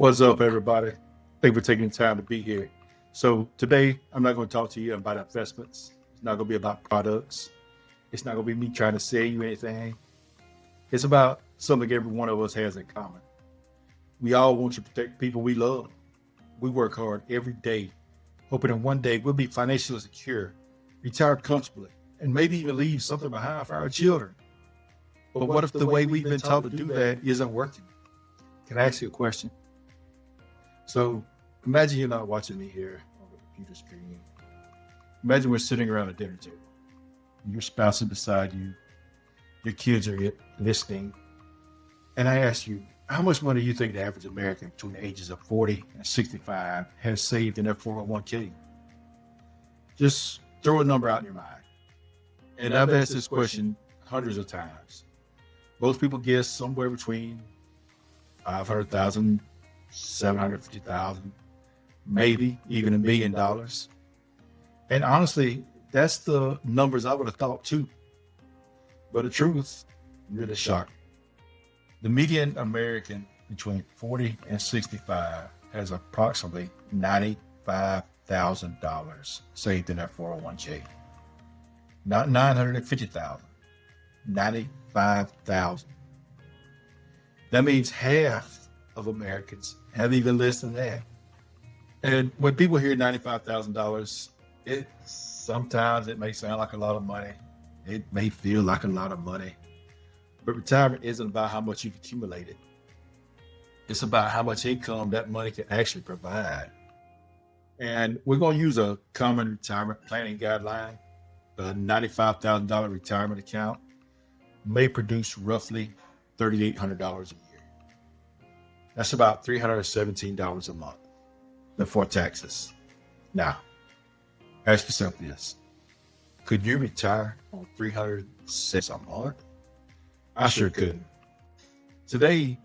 What's up, everybody? Thank you for taking the time to be here. So today, I'm not going to talk to you about investments. It's not going to be about products. It's not going to be me trying to sell you anything. It's about something every one of us has in common. We all want to protect people we love. We work hard every day, hoping that one day we'll be financially secure, retire comfortably, and maybe even leave something behind for our children. But what if the way we've been taught to do that isn't working? Can I ask you a question? So imagine you're not watching me here on the computer screen. Imagine we're sitting around a dinner table. Your spouse is beside you. Your kids are listening. And I ask you, how much money do you think the average American between the ages of 40 and 65 has saved in their 401k? Just throw a number out in your mind. And I've asked this question hundreds of times. Most people guess somewhere between 500,000, 750,000, maybe even $1 million. And honestly, that's the numbers I would have thought too. But the truth, really shocking. The median American between 40 and 65 has approximately $95,000 saved in their 401k. Not 950,000, 95,000. That means half of Americans have even less than that. And when people hear $95,000, sometimes it may sound like a lot of money. It may feel like a lot of money. But retirement isn't about how much you've accumulated. It's about how much income that money can actually provide. And we're going to use a common retirement planning guideline. A $95,000 retirement account may produce roughly $3,800 a year. That's about $317 a month before taxes. Now, ask yourself this. Could you retire on $317 a month? I sure couldn't. Today,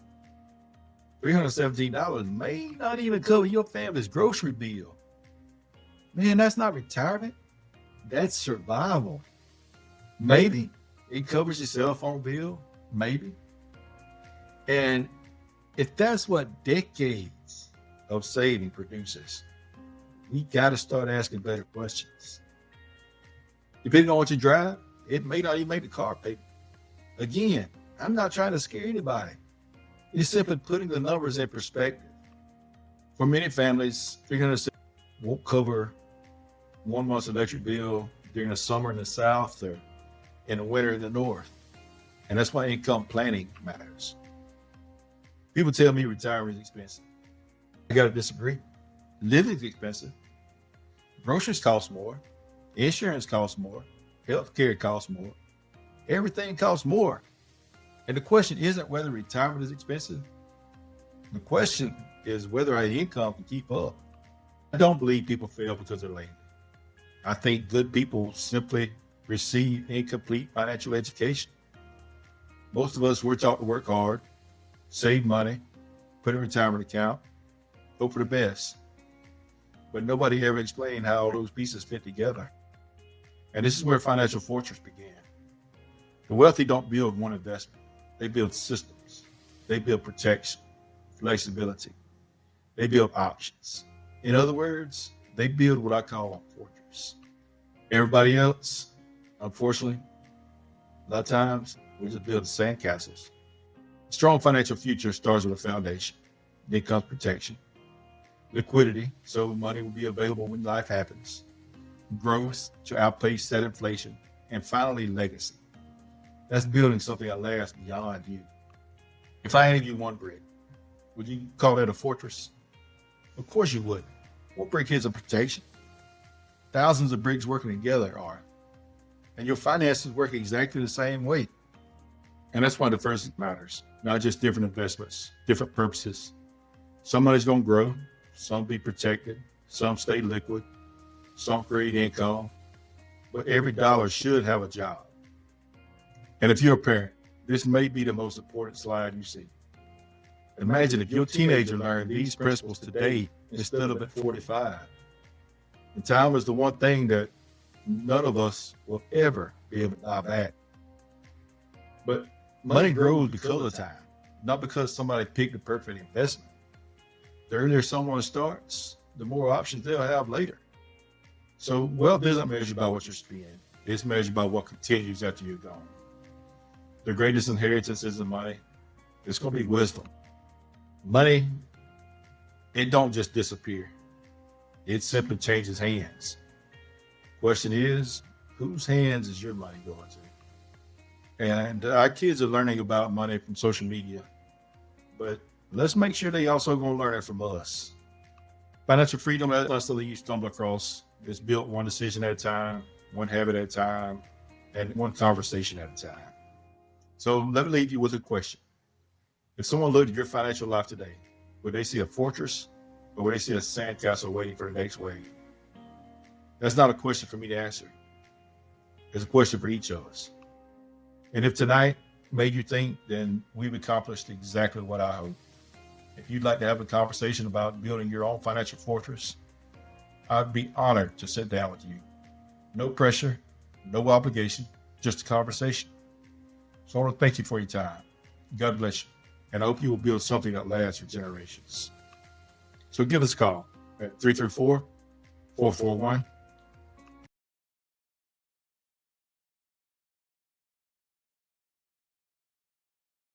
$317 may not even cover your family's grocery bill. Man, that's not retirement. That's survival. Maybe it covers your cell phone bill. Maybe. And if that's what decades of saving produces, we got to start asking better questions. Depending on what you drive, it may not even make the car payment. Again, I'm not trying to scare anybody. It's simply putting the numbers in perspective. For many families, $300 won't cover 1 month's electric bill during the summer in the South or in the winter in the North. And that's why income planning matters. People tell me retirement is expensive. I got to disagree. Living is expensive. Groceries cost more. Insurance costs more. Healthcare costs more. Everything costs more. And the question isn't whether retirement is expensive. The question is whether our income can keep up. I don't believe people fail because they're lazy. I think good people simply receive incomplete financial education. Most of us were taught to work hard, save money, put in a retirement account, hope for the best. But nobody ever explained how all those pieces fit together. And this is where financial fortress began. The wealthy don't build one investment. They build systems. They build protection, flexibility. They build options. In other words, they build what I call a fortress. Everybody else, unfortunately, a lot of times, we just build sandcastles. Strong financial future starts with a foundation. Then comes protection, liquidity, so money will be available when life happens, growth to outpace that inflation, and finally, legacy. That's building something that lasts beyond you. If I handed you one brick, would you call that a fortress? Of course you would. One brick is a protection. Thousands of bricks working together are. And your finances work exactly the same way. And that's why diversity matters. Not just different investments, different purposes. Some money's going to grow, some be protected, some stay liquid, some create income. But every dollar should have a job. And if you're a parent, this may be the most important slide you see. Imagine if your teenager learned these principles today instead of at 45. And time is the one thing that none of us will ever be able to buy back. But money grows because of time, not because somebody picked the perfect investment. The earlier someone starts, the more options they'll have later. So wealth isn't measured by what you're spending. It's measured by what continues after you're gone. The greatest inheritance isn't money. It's going to be wisdom. Money, it don't just disappear. It simply changes hands. Question is, whose hands is your money going to? And our kids are learning about money from social media, but let's make sure they also going to learn it from us. Financial freedom, that's the lead you stumble across. It's built one decision at a time, one habit at a time, and one conversation at a time. So let me leave you with a question. If someone looked at your financial life today, would they see a fortress or would they see a sandcastle waiting for the next wave? That's not a question for me to answer. It's a question for each of us. And if tonight made you think, then we've accomplished exactly what I hope. If you'd like to have a conversation about building your own financial fortress, I'd be honored to sit down with you. No pressure, no obligation, just a conversation. So I want to thank you for your time. God bless you. And I hope you will build something that lasts for generations. So give us a call at 334-441